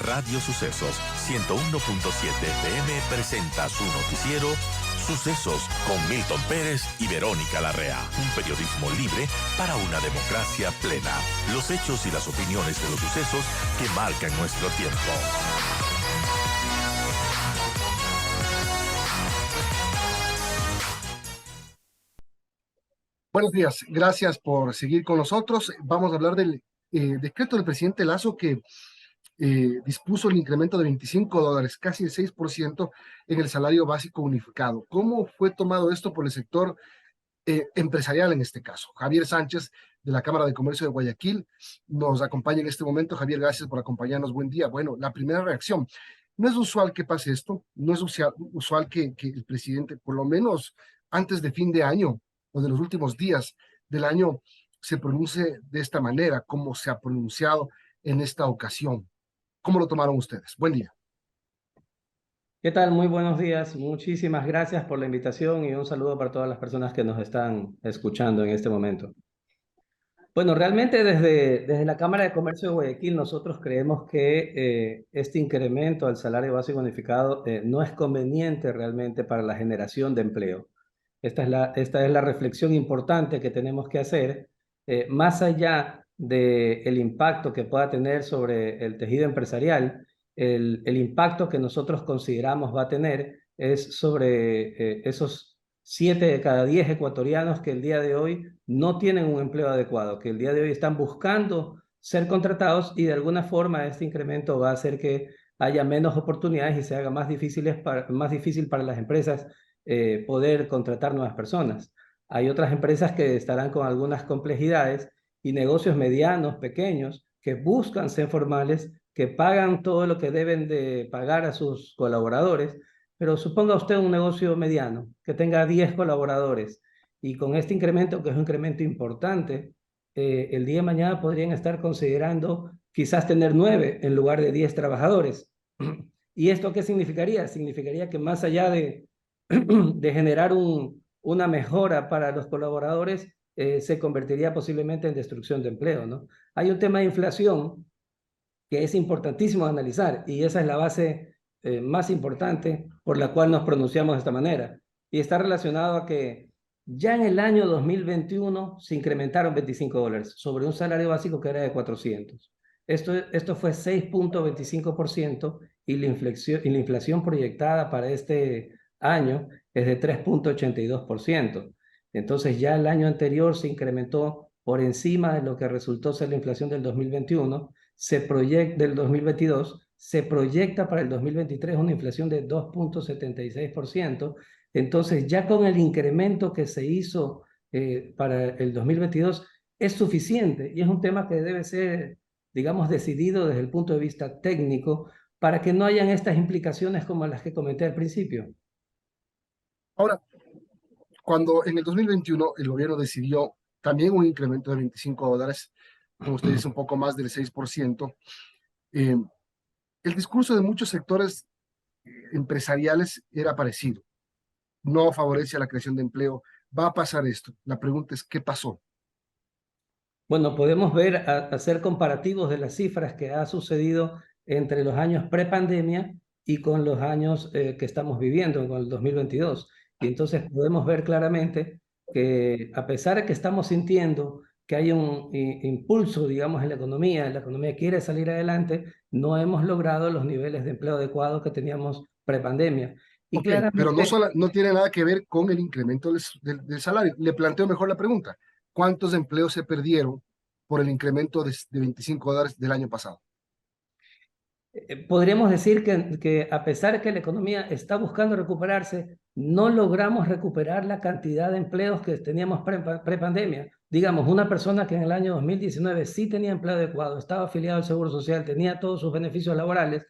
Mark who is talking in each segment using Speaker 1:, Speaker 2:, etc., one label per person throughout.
Speaker 1: Radio Sucesos 101.7 FM presenta su noticiero Sucesos con Milton Pérez y Verónica Larrea. Un periodismo libre para una democracia plena. Los hechos y las opiniones de los sucesos que marcan nuestro tiempo.
Speaker 2: Buenos días, gracias por seguir con nosotros. Vamos a hablar del decreto del presidente Lasso que dispuso el incremento de $25, casi el 6% en el salario básico unificado. ¿Cómo fue tomado esto por el sector empresarial en este caso? Javier Sánchez, de la Cámara de Comercio de Guayaquil, nos acompaña en este momento. Javier, gracias por acompañarnos. Buen día. Bueno, la primera reacción. No es usual que pase esto, no es usual que el presidente, por lo menos antes de fin de año o de los últimos días del año, se pronuncie de esta manera, como se ha pronunciado en esta ocasión. ¿Cómo lo tomaron ustedes? Buen día.
Speaker 3: ¿Qué tal? Muy buenos días. Muchísimas gracias por la invitación y un saludo para todas las personas que nos están escuchando en este momento. Bueno, realmente desde la Cámara de Comercio de Guayaquil nosotros creemos que este incremento al salario básico unificado no es conveniente realmente para la generación de empleo. Esta es la reflexión importante que tenemos que hacer, más allá del impacto que pueda tener sobre el tejido empresarial. El impacto que nosotros consideramos va a tener es sobre esos 7 de cada 10 ecuatorianos que el día de hoy no tienen un empleo adecuado, que el día de hoy están buscando ser contratados, y de alguna forma este incremento va a hacer que haya menos oportunidades y se haga más difícil para las empresas poder contratar nuevas personas. Hay otras empresas que estarán con algunas complejidades y negocios medianos, pequeños, que buscan ser formales, que pagan todo lo que deben de pagar a sus colaboradores. Pero suponga usted un negocio mediano que tenga 10 colaboradores y con este incremento, que es un incremento importante, el día de mañana podrían estar considerando quizás tener 9 en lugar de 10 trabajadores. ¿Y esto qué significaría? Significaría que más allá de generar una mejora para los colaboradores, se convertiría posiblemente en destrucción de empleo, ¿no? Hay un tema de inflación que es importantísimo analizar, y esa es la base más importante por la cual nos pronunciamos de esta manera, y está relacionado a que ya en el año 2021 se incrementaron $25 sobre un salario básico que era de 400. Esto fue 6.25%, y la inflación proyectada para este año es de 3.82%. Entonces ya el año anterior se incrementó por encima de lo que resultó ser la inflación del 2021, del 2022, se proyecta para el 2023 una inflación de 2.76%. Entonces ya con el incremento que se hizo para el 2022 es suficiente, y es un tema que debe ser, digamos, decidido desde el punto de vista técnico para que no hayan estas implicaciones como las que comenté al principio.
Speaker 2: Ahora, cuando en el 2021 el gobierno decidió también un incremento de $25, como usted dice, un poco más del 6%, el discurso de muchos sectores empresariales era parecido. No favorece a la creación de empleo. Va a pasar esto. La pregunta es, ¿qué pasó?
Speaker 3: Bueno, podemos hacer comparativos de las cifras que ha sucedido entre los años prepandemia y con los años que estamos viviendo, con el 2022. Y entonces podemos ver claramente que, a pesar de que estamos sintiendo que hay un impulso, digamos, en la economía quiere salir adelante, no hemos logrado los niveles de empleo adecuados que teníamos prepandemia. Y
Speaker 2: Ok, pero
Speaker 3: claramente,
Speaker 2: no tiene nada que ver con el incremento del salario. Le planteo mejor la pregunta. ¿Cuántos empleos se perdieron por el incremento de $25 del año pasado?
Speaker 3: podríamos decir que a pesar de que la economía está buscando recuperarse, no logramos recuperar la cantidad de empleos que teníamos prepandemia. Digamos, una persona que en el año 2019 sí tenía empleo adecuado, estaba afiliado al Seguro Social, tenía todos sus beneficios laborales.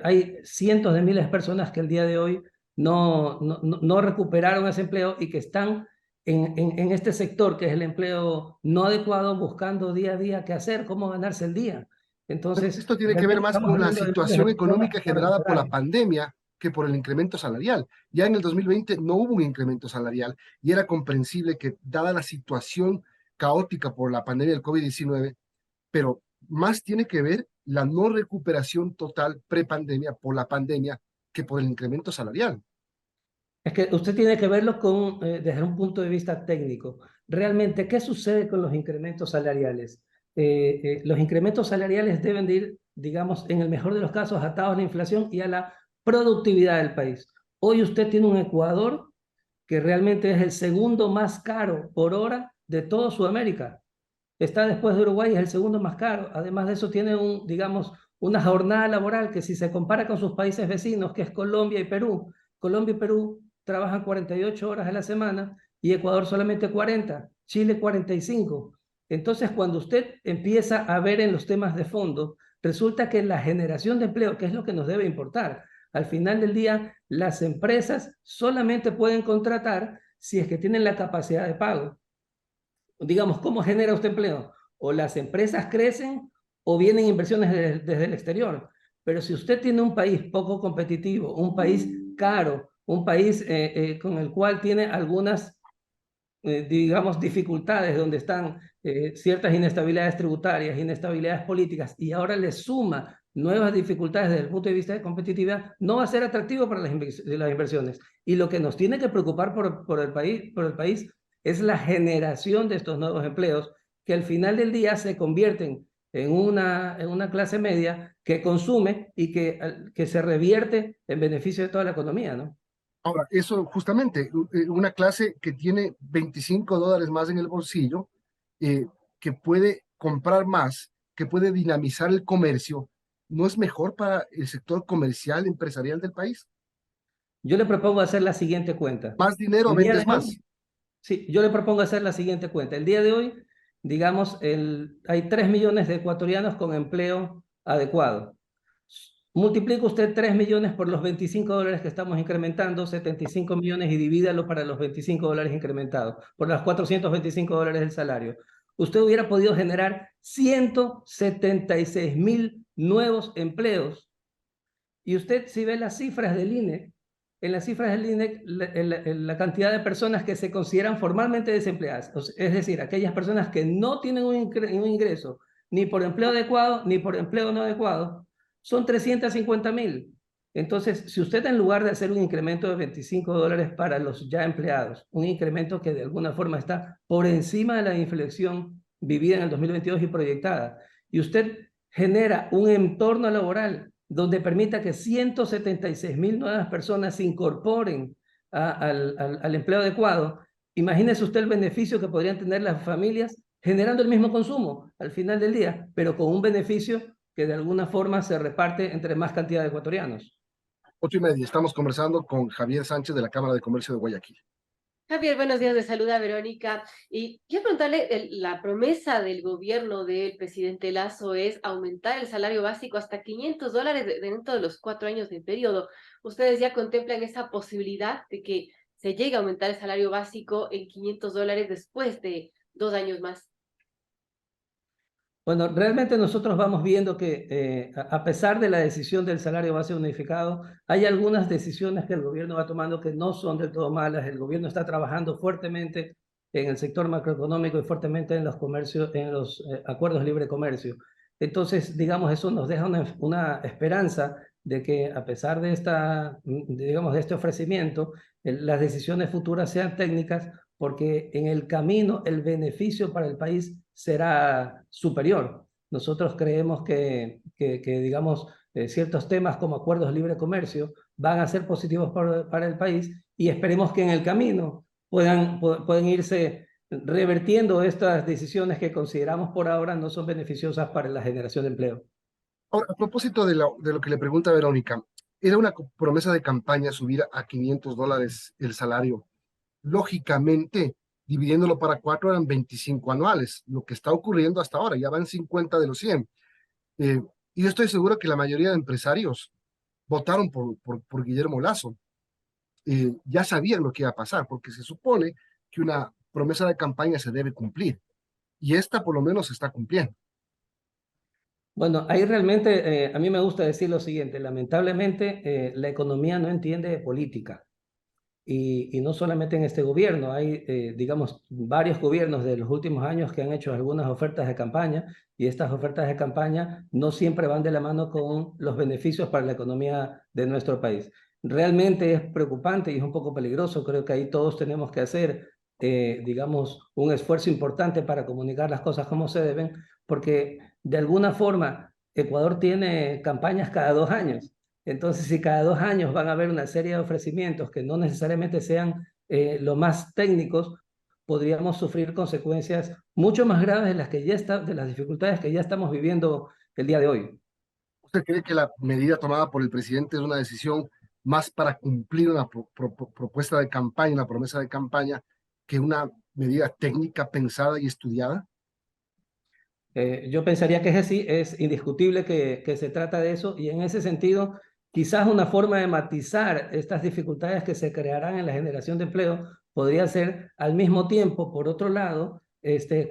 Speaker 3: Hay cientos de miles de personas que el día de hoy no recuperaron ese empleo y que están en este sector, que es el empleo no adecuado, buscando día a día qué hacer, cómo ganarse el día.
Speaker 2: Pero
Speaker 3: Entonces,
Speaker 2: esto tiene que ver
Speaker 3: realmente
Speaker 2: más
Speaker 3: estamos
Speaker 2: con la
Speaker 3: hablando de miles de
Speaker 2: situación
Speaker 3: personas
Speaker 2: económica
Speaker 3: que no
Speaker 2: generada por la
Speaker 3: recuperaron.
Speaker 2: pandemia que por el incremento salarial. Ya en el 2020 no hubo un incremento salarial y era comprensible que, dada la situación caótica por la pandemia del COVID-19, pero más tiene que ver la no recuperación total prepandemia por la pandemia que por el incremento salarial.
Speaker 3: Es que usted tiene que verlo desde un punto de vista técnico. Realmente, ¿qué sucede con los incrementos salariales? Los incrementos salariales deben de ir, digamos, en el mejor de los casos, atados a la inflación y a la productividad del país. Hoy usted tiene un Ecuador que realmente es el segundo más caro por hora de toda Sudamérica. Está después de Uruguay, es el segundo más caro. Además de eso, tiene digamos, una jornada laboral que si se compara con sus países vecinos, que es Colombia y Perú trabajan 48 horas a la semana y Ecuador solamente 40, Chile 45. Entonces, cuando usted empieza a ver en los temas de fondo, resulta que la generación de empleo, que es lo que nos debe importar, al final del día, las empresas solamente pueden contratar si es que tienen la capacidad de pago. Digamos, ¿cómo genera usted empleo? O las empresas crecen o vienen inversiones desde el exterior. Pero si usted tiene un país poco competitivo, un país caro, un país con el cual tiene algunas, digamos, dificultades, donde están ciertas inestabilidades tributarias, inestabilidades políticas, y ahora le suma nuevas dificultades desde el punto de vista de competitividad, no va a ser atractivo para las inversiones. Y lo que nos tiene que preocupar por el país es la generación de estos nuevos empleos, que al final del día se convierten en una clase media que consume y que se revierte en beneficio de toda la economía, ¿no?
Speaker 2: Ahora, eso justamente, una clase que tiene $25 más en el bolsillo, eh, que puede comprar más, que puede dinamizar el comercio, ¿no es mejor para el sector comercial, empresarial del país?
Speaker 3: Yo le propongo hacer la siguiente cuenta.
Speaker 2: Más dinero,
Speaker 3: El día
Speaker 2: vendes
Speaker 3: de hoy,
Speaker 2: más.
Speaker 3: sí, yo le propongo hacer la siguiente cuenta. El día de hoy, digamos, hay 3 millones de ecuatorianos con empleo adecuado. Multiplica usted 3 millones por los $25 que estamos incrementando, 75 millones, y divídalo para los $25 incrementados, por los $425 del salario. Usted hubiera podido generar 176.000 nuevos empleos. Y usted, si ve las cifras del INE, en las cifras del INE, la cantidad de personas que se consideran formalmente desempleadas, es decir, aquellas personas que no tienen un ingreso ni por empleo adecuado ni por empleo no adecuado, son 350.000. Entonces, si usted, en lugar de hacer un incremento de $25 para los ya empleados, un incremento que de alguna forma está por encima de la inflexión vivida en el 2022 y proyectada, y usted genera un entorno laboral donde permita que 176.000 nuevas personas se incorporen al empleo adecuado, imagínese usted el beneficio que podrían tener las familias generando el mismo consumo al final del día, pero con un beneficio que de alguna forma se reparte entre más cantidad de ecuatorianos.
Speaker 2: 8:30, estamos conversando con Javier Sánchez de la Cámara de Comercio de Guayaquil.
Speaker 4: Javier, buenos días, de saluda Verónica. Y quiero preguntarle, la promesa del gobierno del presidente Lasso es aumentar el salario básico hasta $500 dentro de los 4 años de periodo. ¿Ustedes ya contemplan esa posibilidad de que se llegue a aumentar el salario básico en $500 después de 2 años más?
Speaker 3: Bueno, realmente nosotros vamos viendo que a pesar de la decisión del salario base unificado, hay algunas decisiones que el gobierno va tomando que no son del todo malas. El gobierno está trabajando fuertemente en el sector macroeconómico y fuertemente en los comercios, en los acuerdos de libre comercio. Entonces, digamos, eso nos deja una esperanza de que, a pesar de digamos, de este ofrecimiento, las decisiones futuras sean técnicas, porque en el camino el beneficio para el país será superior. Nosotros creemos que digamos, ciertos temas como acuerdos de libre comercio van a ser positivos para el país, y esperemos que en el camino puedan irse revertiendo estas decisiones que consideramos por ahora no son beneficiosas para la generación de empleo.
Speaker 2: Ahora, a propósito de lo que le pregunta Verónica, era una promesa de campaña subir a $500 el salario. Lógicamente, dividiéndolo para 4 eran 25 anuales, lo que está ocurriendo hasta ahora, ya van 50 de los 100. Y yo estoy seguro que la mayoría de empresarios votaron por Guillermo Lasso. Ya sabían lo que iba a pasar, porque se supone que una promesa de campaña se debe cumplir, y esta por lo menos se está cumpliendo.
Speaker 3: Bueno, ahí realmente a mí me gusta decir lo siguiente: lamentablemente la economía no entiende de política. y no solamente en este gobierno, hay, digamos, varios gobiernos de los últimos años que han hecho algunas ofertas de campaña y estas ofertas de campaña no siempre van de la mano con los beneficios para la economía de nuestro país. Realmente es preocupante y es un poco peligroso. Creo que ahí todos tenemos que hacer, digamos, un esfuerzo importante para comunicar las cosas como se deben, porque de alguna forma Ecuador tiene campañas cada 2 años. Entonces, si cada 2 años van a haber una serie de ofrecimientos que no necesariamente sean lo más técnicos, podríamos sufrir consecuencias mucho más graves de las que ya de las dificultades que ya estamos viviendo el día de hoy.
Speaker 2: ¿Usted cree que la medida tomada por el presidente es una decisión más para cumplir una propuesta de campaña, una promesa de campaña, que una medida técnica pensada y estudiada?
Speaker 3: Yo pensaría que es así, es indiscutible que se trata de eso y en ese sentido, quizás una forma de matizar estas dificultades que se crearán en la generación de empleo podría ser al mismo tiempo, por otro lado,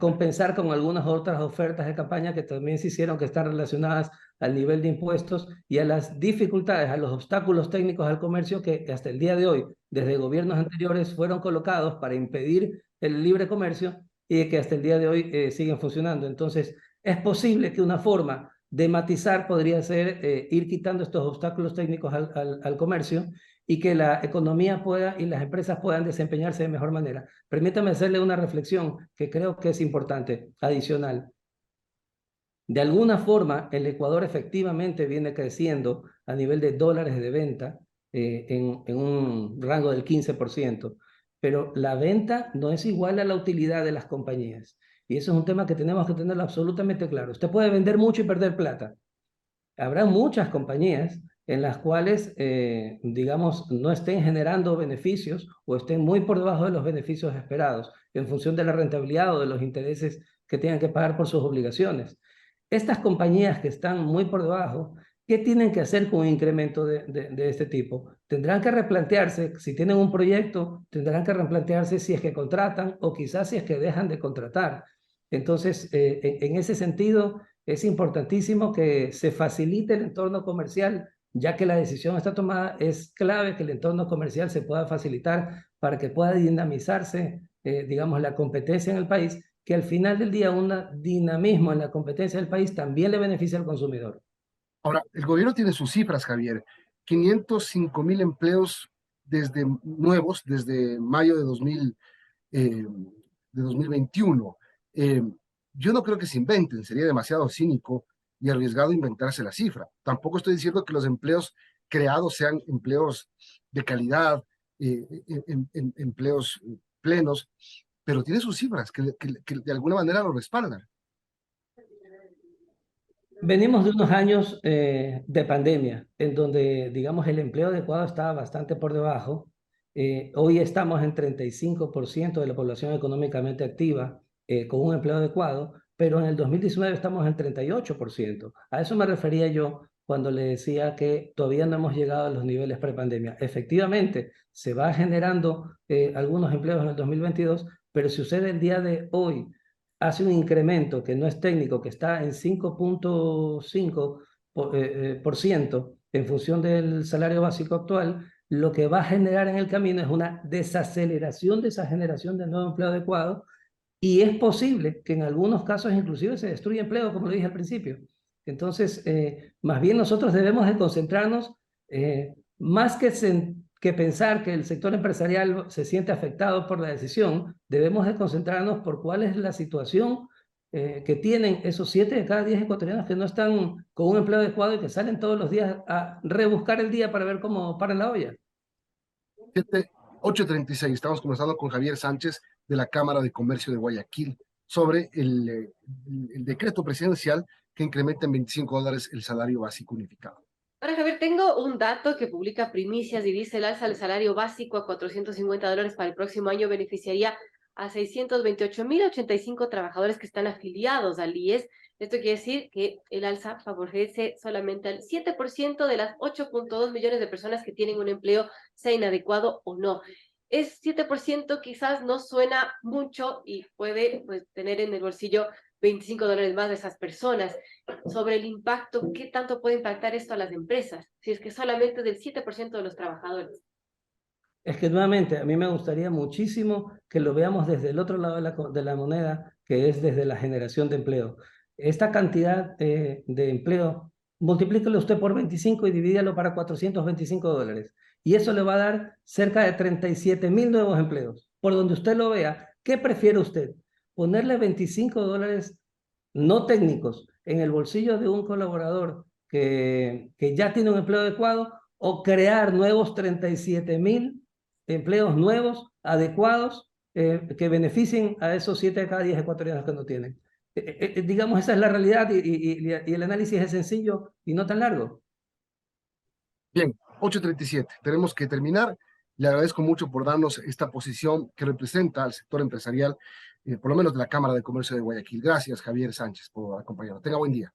Speaker 3: compensar con algunas otras ofertas de campaña que también se hicieron que están relacionadas al nivel de impuestos y a las dificultades, a los obstáculos técnicos al comercio que hasta el día de hoy, desde gobiernos anteriores, fueron colocados para impedir el libre comercio y que hasta el día de hoy siguen funcionando. Entonces, es posible que una forma de matizar podría ser ir quitando estos obstáculos técnicos al comercio y que la economía pueda y las empresas puedan desempeñarse de mejor manera. Permítame hacerle una reflexión que creo que es importante, adicional. De alguna forma, el Ecuador efectivamente viene creciendo a nivel de dólares de venta en un rango del 15%, pero la venta no es igual a la utilidad de las compañías. Y eso es un tema que tenemos que tenerlo absolutamente claro. Usted puede vender mucho y perder plata. Habrá muchas compañías en las cuales, digamos, no estén generando beneficios o estén muy por debajo de los beneficios esperados en función de la rentabilidad o de los intereses que tengan que pagar por sus obligaciones. Estas compañías que están muy por debajo, ¿qué tienen que hacer con un incremento de este tipo? Tendrán que replantearse, si tienen un proyecto, tendrán que replantearse si es que contratan o quizás si es que dejan de contratar. Entonces, en ese sentido, es importantísimo que se facilite el entorno comercial, ya que la decisión está tomada, es clave que el entorno comercial se pueda facilitar para que pueda dinamizarse, digamos, la competencia en el país, que al final del día un dinamismo en la competencia del país también le beneficia al consumidor.
Speaker 2: Ahora, el gobierno tiene sus cifras, Javier. 505.000 empleos nuevos desde mayo de 2021. Eh, yo no creo que se inventen, sería demasiado cínico y arriesgado inventarse la cifra. Tampoco estoy diciendo que los empleos creados sean empleos de calidad, empleos plenos, pero tiene sus cifras que de alguna manera lo respaldan.
Speaker 3: Venimos de unos años de pandemia, en donde, digamos, el empleo adecuado estaba bastante por debajo. Hoy estamos en 35% de la población económicamente activa con un empleo adecuado, pero en el 2019 estamos en 38%. A eso me refería yo cuando le decía que todavía no hemos llegado a los niveles prepandemia. Efectivamente, se va generando algunos empleos en el 2022, pero si usted el día de hoy hace un incremento que no es técnico, que está en 5.5% en función del salario básico actual, lo que va a generar en el camino es una desaceleración de esa generación de nuevo empleo adecuado y es posible que en algunos casos inclusive se destruya empleo, como lo dije al principio. Entonces, más bien nosotros debemos de concentrarnos más que pensar que el sector empresarial se siente afectado por la decisión, debemos de concentrarnos por cuál es la situación que tienen esos 7 de cada 10 ecuatorianos que no están con un empleo adecuado y que salen todos los días a rebuscar el día para ver cómo paran la olla.
Speaker 2: 8:36, estamos conversando con Javier Sánchez de la Cámara de Comercio de Guayaquil sobre el decreto presidencial que incrementa en $25 el salario básico unificado.
Speaker 4: Ahora, Javier, tengo un dato que publica Primicias y dice el alza del salario básico a $450 para el próximo año beneficiaría a 628.085 trabajadores que están afiliados al IES. Esto quiere decir que el alza favorece solamente al 7% de las 8.2 millones de personas que tienen un empleo, sea inadecuado o no. Es 7%, quizás no suena mucho y puede tener en el bolsillo $25 más de esas personas. Sobre el impacto, ¿qué tanto puede impactar esto a las empresas? Si es que solamente del 7% de los trabajadores.
Speaker 3: Es que nuevamente a mí me gustaría muchísimo que lo veamos desde el otro lado de la moneda, que es desde la generación de empleo. Esta cantidad de empleo, multiplíquelo usted por 25 y divídalo para $425. Y eso le va a dar cerca de 37.000 nuevos empleos. Por donde usted lo vea, ¿qué prefiere usted? ¿Ponerle $25 no técnicos en el bolsillo de un colaborador que ya tiene un empleo adecuado o crear nuevos 37.000 empleos nuevos, adecuados, que beneficien a esos 7 de cada 10 ecuatorianos que no tienen? Digamos, esa es la realidad y el análisis es sencillo y no tan largo.
Speaker 2: Bien, 8:37. Tenemos que terminar. Le agradezco mucho por darnos esta posición que representa al sector empresarial, por lo menos de la Cámara de Comercio de Guayaquil. Gracias, Javier Sánchez, por acompañarnos. Tenga buen día.